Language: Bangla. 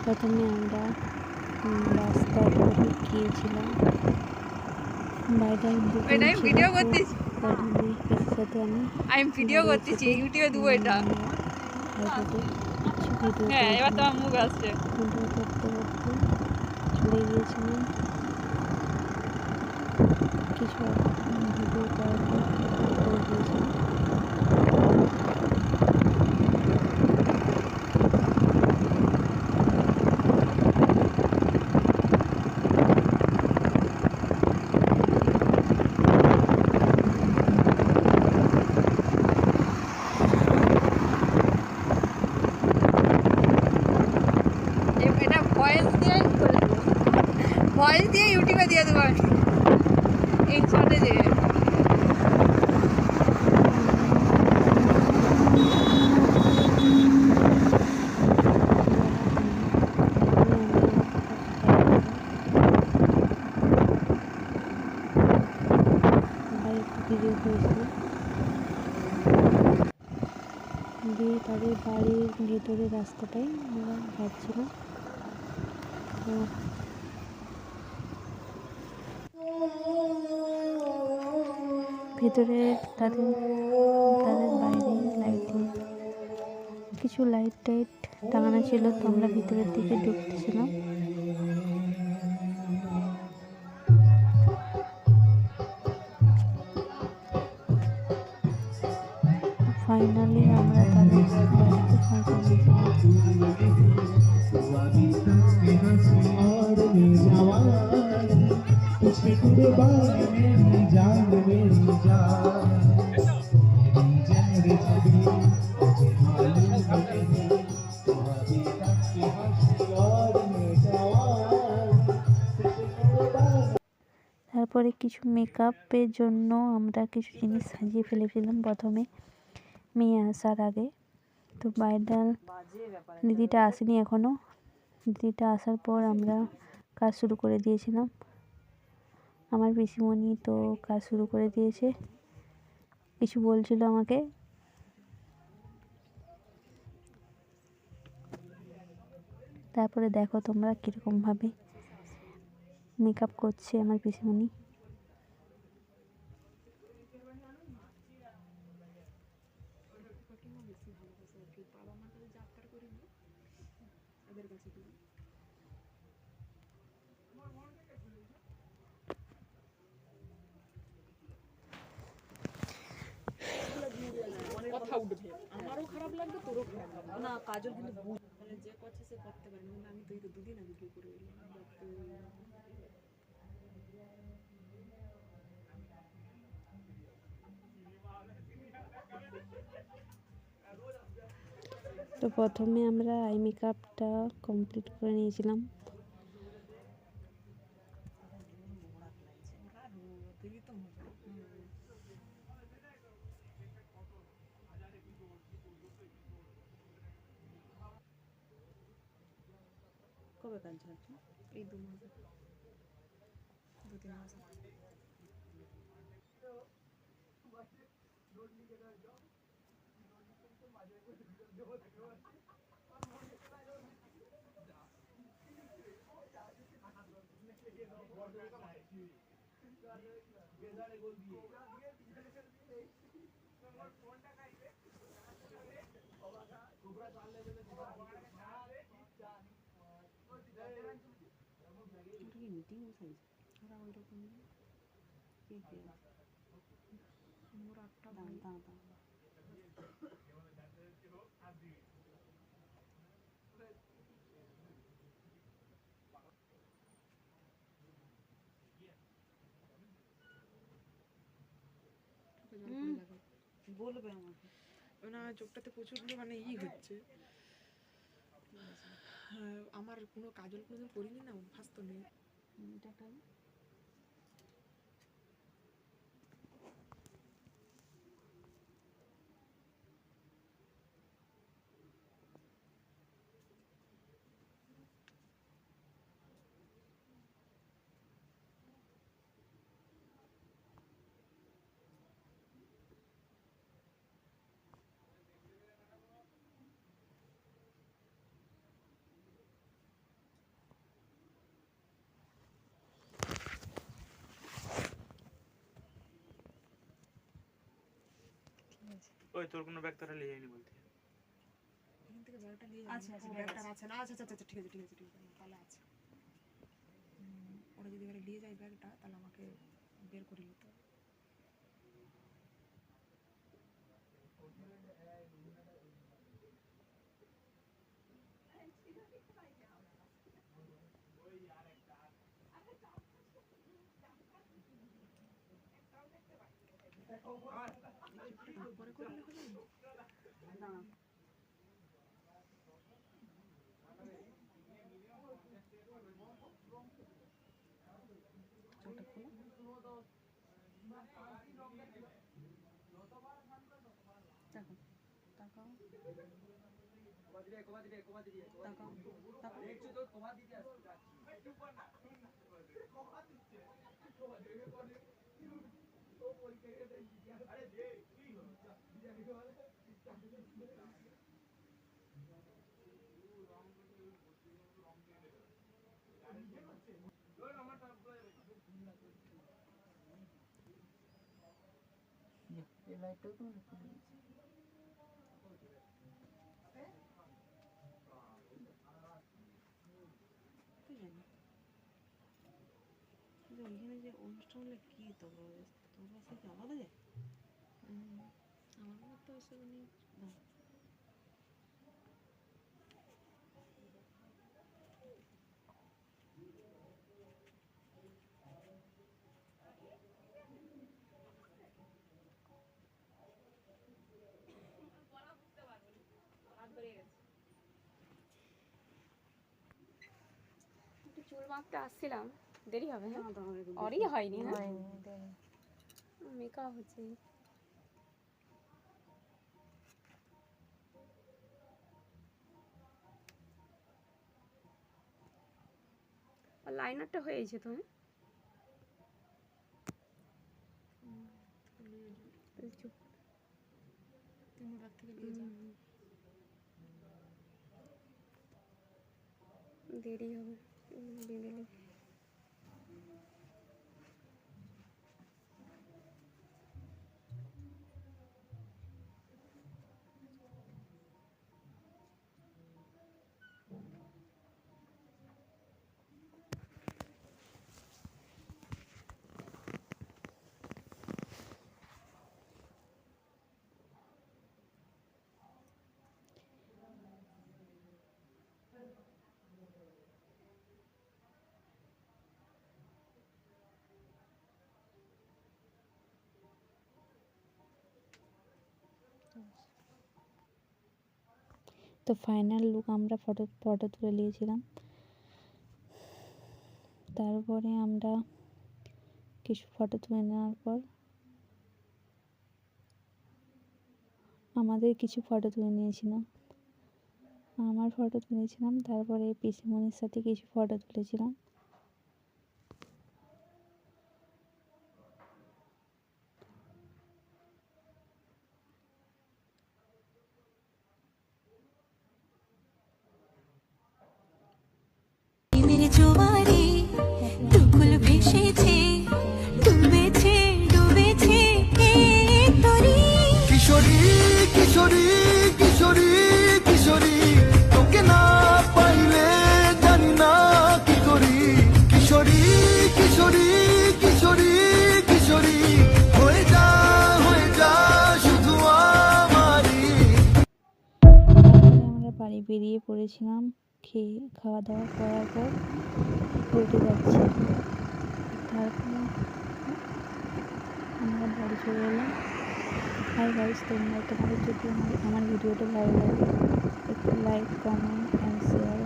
প্রথমে আমরা রাস্তায় করে গিয়েছিলাম বাইরের ভিডিও করতেছি সাথে আমি ভিডিও করতেছি ইউটিউবে দেবো এটা। হ্যাঁ এবার তোমার মুখ আসছে। ভিডিও করতে করতে চলে গিয়েছিলাম কিছু ভিডিও করার পর করে দিয়েছিলাম। এটা ভয়েস দিয়ে ইউটিউবে দিয়ে দেবো আমি এই শর্টে যে ভিডিও করেছিল দিয়ে তাদের বাড়ির ভেতরে রাস্তাটাই আমরা যাচ্ছিলাম। তো ভেতরে তাদের বাইরে লাইটিং কিছু লাইট টাইট টাঙানো ছিল, তো আমরা ভিতরের দিকে ঢুকতেছিলাম। ফাইনালি আমরা তাদের বাড়িতে পৌঁছে গিয়েছিলাম। তারপরে কিছু মেকআপের জন্য আমরা কিছু জিনিস সাজিয়ে ফেলেছিলাম প্রথমে মেয়ে আসার আগে। তো ব্রাইডাল দিদিটা আসেনি এখনও, দিদিটা আসার পর আমরা কাজ শুরু করে দিয়েছিলাম। আমার পিসিমণি তো কাজ শুরু করে দিয়েছে, কিছু বলছিল আমাকে। তারপরে দেখো তোমরা কীরকমভাবে মেকআপ করছে আমার পিসিমণি। কথা উঠবে, আমারও খারাপ লাগবে তোরও খারাপ লাগবে না। কাজল কিন্তু যে করছে সে করতে পারে না, আমি তো এই তো দুদিন আগে বিয়ে করে এলাম। তো প্রথমে আমরা আই মেকআপটা কমপ্লিট করে নিয়েছিলাম। কবে কাঁদছিল? এই 2 মাস, 2-3 মাস। মিটিং বসাইছে ওরা ওই রকম কে কে মোর একটা দাঁড়া বলবে আমাকে না, চোখটাতে প্রচুর মানে হচ্ছে। আমার কোনো কাজল কোনোদিন করিনি না, অভ্যাস তো নেই। এটা একটা ওই তোর কোনো ব্যাগ তোরা নিয়ে যায়নি বলতে এখান থেকে ব্যাগটা নিয়ে আচ্ছা আচ্ছা ব্যাগটা আছে না আচ্ছা আচ্ছা ঠিক আছে তাহলে আছে ওরা যদি এবারে নিয়ে যায় ব্যাগটা তাহলে আমাকে বের করে নিতে হবে পরে করলে হবে না চোখটা খোলো দেখো তাকাও ওইখানে যে অনুষ্ঠান হলে কি তোমরা সাথে আলাদা যায় আমার তো এসব নেই চুল বাঁধতে আসছিলাম দেরি হবে হ্যাঁ অরই হয়নি হ্যাঁ মেকআপ হচ্ছে আর লাইনারটা হয়েছে তো হ্যাঁ দেরি হবে বেঁধে তো ফাইনাল লুক আমরা ফটো তুলে নিয়েছিলাম। তারপরে আমরা কিছু ফটো তুলে নেওয়ার পর আমাদের কিছু ফটো তুলে নিয়েছিলাম, আমার ফটো তুলেছিলাম। তারপরে পিসিমণির সাথে কিছু ফটো তুলেছিলাম। বাড়ি বেরিয়ে পড়েছিলাম, খাওয়া দাওয়া করার পর উঠে যাচ্ছি। তারপর আমরা বাড়ি চলে এলাম। হাই গাইস, তোমাদের যদি আমার ভিডিওটা ভালো লাগে একটু লাইক, কমেন্ট অ্যান্ড শেয়ার